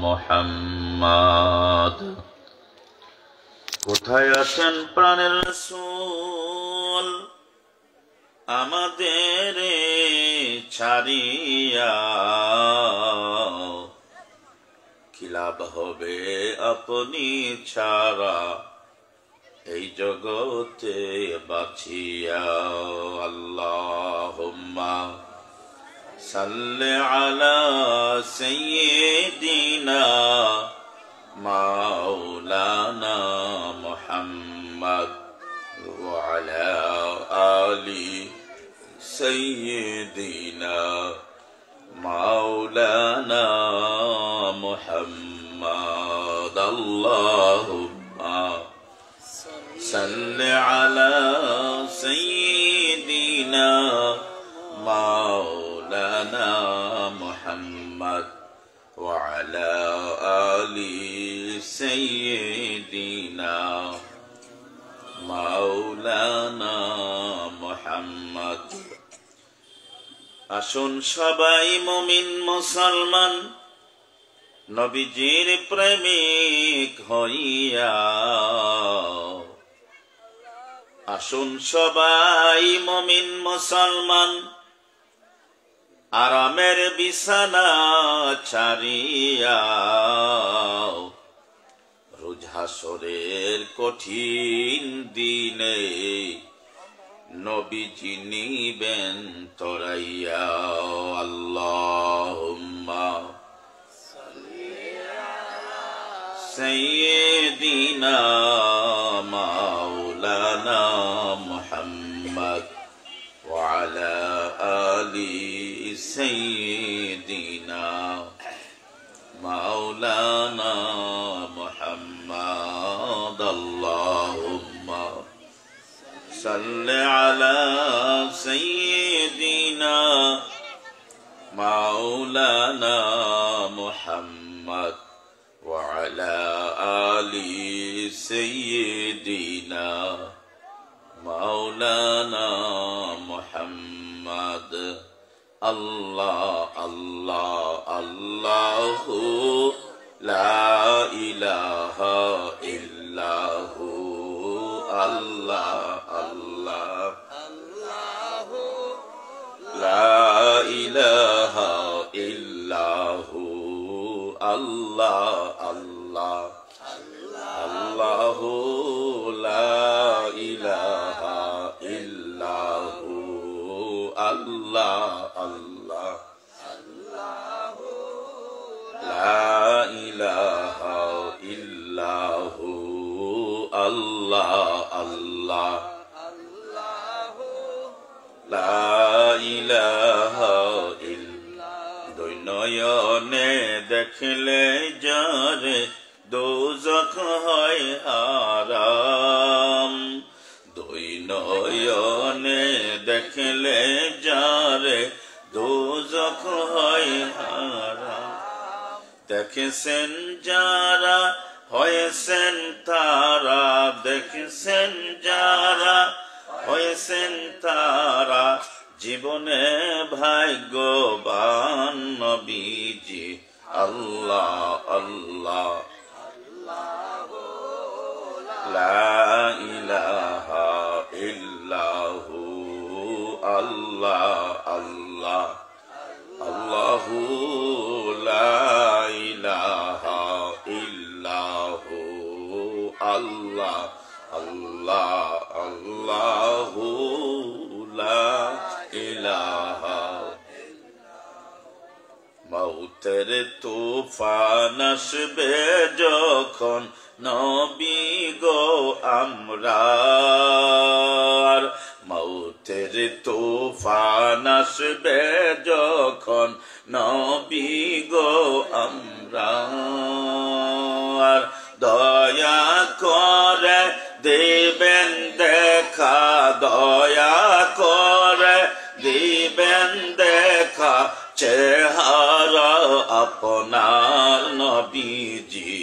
মুহাম্মদ কোথায় আছেন প্রাণের রাসূল আমাদের ছাড়িয়া কি লাভ হবে আপনি ছাড়া এই জগতে বাঁচিয়া আল্লাহুম্মা সাল্লি আলা সাইয়্যিদিনা মাওলানা মুহাম্মদ ওয়া আলা আলি সাইয়্যিদিনা মাওলানা মুহাম্মদ আল্লাহুম্মা সাল্লি আলা সাইয়্যিদিনা মাওলানা মুহাম্মদ ওয়া আলা আলি সাইয়্যিদিনা মাওলানা মুহাম্মদ। আসুন সবাই মুমিন মুসলমান নবীজির প্রেমিক হইয়া, আসুন সবাই মুমিন মুসলমান আরামের বিছানা ছাড়িয়া রোজ হাসরের কঠিন দিনে নবীজি নিবেন তরাইয়া আল্লাহুম্মা সাইয়্যিদিনা মাওলানা মুহাম্মদ ওয়া আলা আলি সাইয়্যিদিনা মাওলানা মুহাম্মদ আল্লাহুম্মা সাল্লি আলা সাইয়্যিদিনা মাওলানা মুহাম্মদ ওয়া আলা আলি সাইয়্যিদিনা মাওলানা মুহাম্মদ। আল্লাহ আল্লাহ আল্লাহু লা ইলাহা ইল্লাহু আল্লাহ আল্লাহ আল্লাহু লা ইলাহা ইল্লাহু আল্লাহ আল্লাহ আল্লাহু লা ইলাহা ইল্লাহু আল্লাহ আল্লাহ আল্লাহু লা ইলাহা ইল্লাহু আল্লাহ আল্লাহ আল্লাহু লা ইলাহা ইল্লাল্লাহ। দুই নয়নে দেখলে যারে দোজখ হয় হারাম, দুই নয়নে দেখলে যারে দোজখ হয় হারাম। দেখেছেন যারা হয়েছেন তারা, দেখেছেন যারা হয়েছেন তারা জীবনে ভাগ্যবান নবীজি আল্লাহ আল্লাহ লা ইলাহা ইল্লাহু আল্লাহ আল্লাহ আল্লাহু লা ইলাহা ইল্লাহু আল্লাহ আল্লাহ আল্লাহু লা ইলাহা। মৌতের তুফান আসবে যখন নবী গো আমরার, মৌতের তুফান আসবে যখন নবী গো আমরার। দয়া করে দিবেন দেখা, দয়া করে দিবেন দেখা চেহারা আপনার নবীজি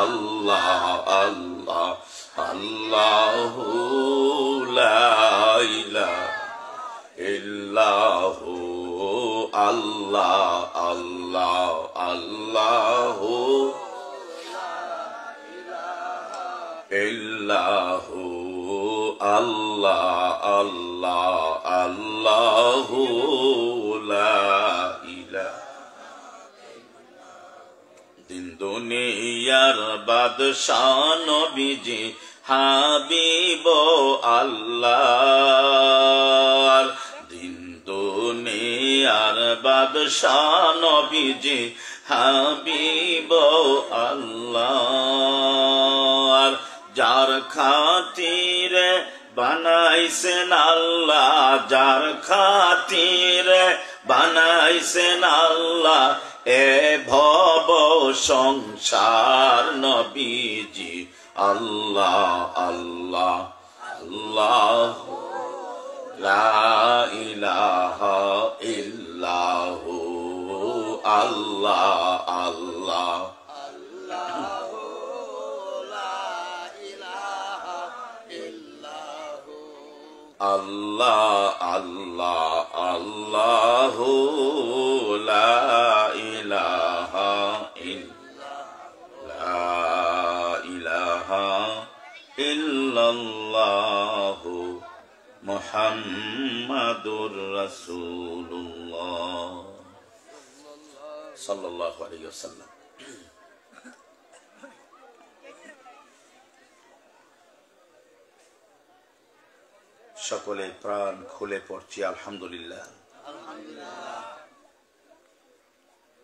আল্লাহ আল্লাহ আল্লাহু লা ইলাহা ইল্লাহু আল্লাহ আল্লাহ আল্লাহু ইল্লাহু আল্লাহ আল্লাহ আল্লাহু লা ইলাহা দিন দুনিয়ার বাদশাহ নবীজি হাবিব আল্লাহ দিন দুনিয়ার বাদশাহ নবীজি হাবিব আল্লাহ যার খাতিরে বানাইছেন আল্লাহ যার খাতিরে বানাইছেন আল্লাহ এ ভব সংসার নবীজি আল্লাহ আল্লাহ আল্লাহ লা ইলাহা ইল্লাহু আল্লাহ আল্লাহ আল্লাহ আল্লাহ আল্লাহু লা ইলাহা ইল্লাল্লাহু মুহাম্মাদুর রাসূলুল্লাহ সাল্লাল্লাহু আলাইহি ওয়াসাল্লাম। সকলে প্রাণ খুলে পড়ছি আলহামদুলিল্লাহ।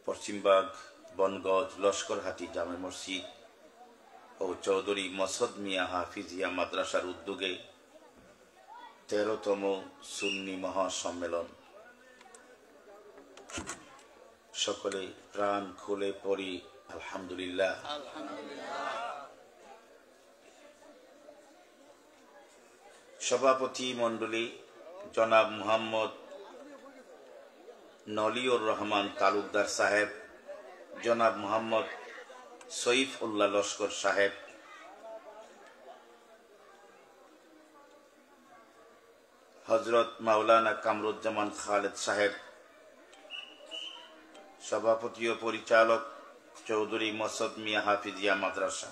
পশ্চিমবাগ বনগঞ্জ লস্করহাটি জামে মসজিদ ও চৌধুরী মসদ মিয়া হাফিজিয়া মাদ্রাসার উদ্যোগে 13তম সুন্নি মহাসম্মেলন। সকলে প্রাণ খুলে পড়ি আলহামদুলিল্লাহ। সভাপতি মণ্ডলী জনাব মুহাম্মদ নলিউর রহমান তালুকদার সাহেব, জনাব মুহাম্মদ সৈফ উল্লাহ লস্কর সাহেব, হযরত মাওলানা কামরুজ্জামান খালেদ সাহেব, সভাপতি ও পরিচালক চৌধুরী মসদ মিয়া হাফিজিয়া মাদ্রাসা,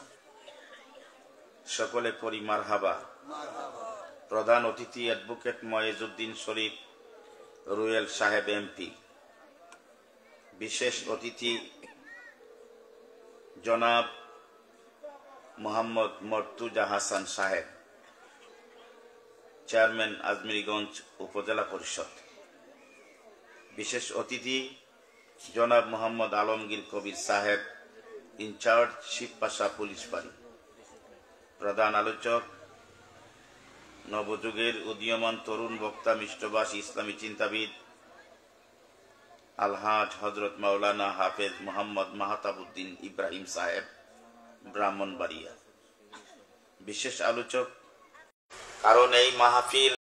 সকলে পরি মারহাবা। প্রধান অতিথি অ্যাডভোকেট ময়েজউদ্দিন শরীফ রুয়েল সাহেব এমপি, বিশেষ অতিথি জনাব মোহাম্মদ মর্তুজা হাসান সাহেব, চেয়ারম্যান আজমিরগঞ্জ উপজেলা পরিষদ, বিশেষ অতিথি জনাব মোহাম্মদ আলমগীর কবির সাহেব, ইনচার্জ শিবপাশা পুলিশ বাড়ি। প্রধান আলোচক নবযুগের উদীয়মান তরুণ বক্তা মিষ্টভাষী ইসলামী চিন্তাবিদ আলহাজ হযরত মাওলানা হাফেজ মোহাম্মদ মাহতাবউদ্দিন ইব্রাহিম সাহেব, ব্রাহ্মণবাড়িয়া। বিশেষ আলোচক, কারণ এই মাহফিল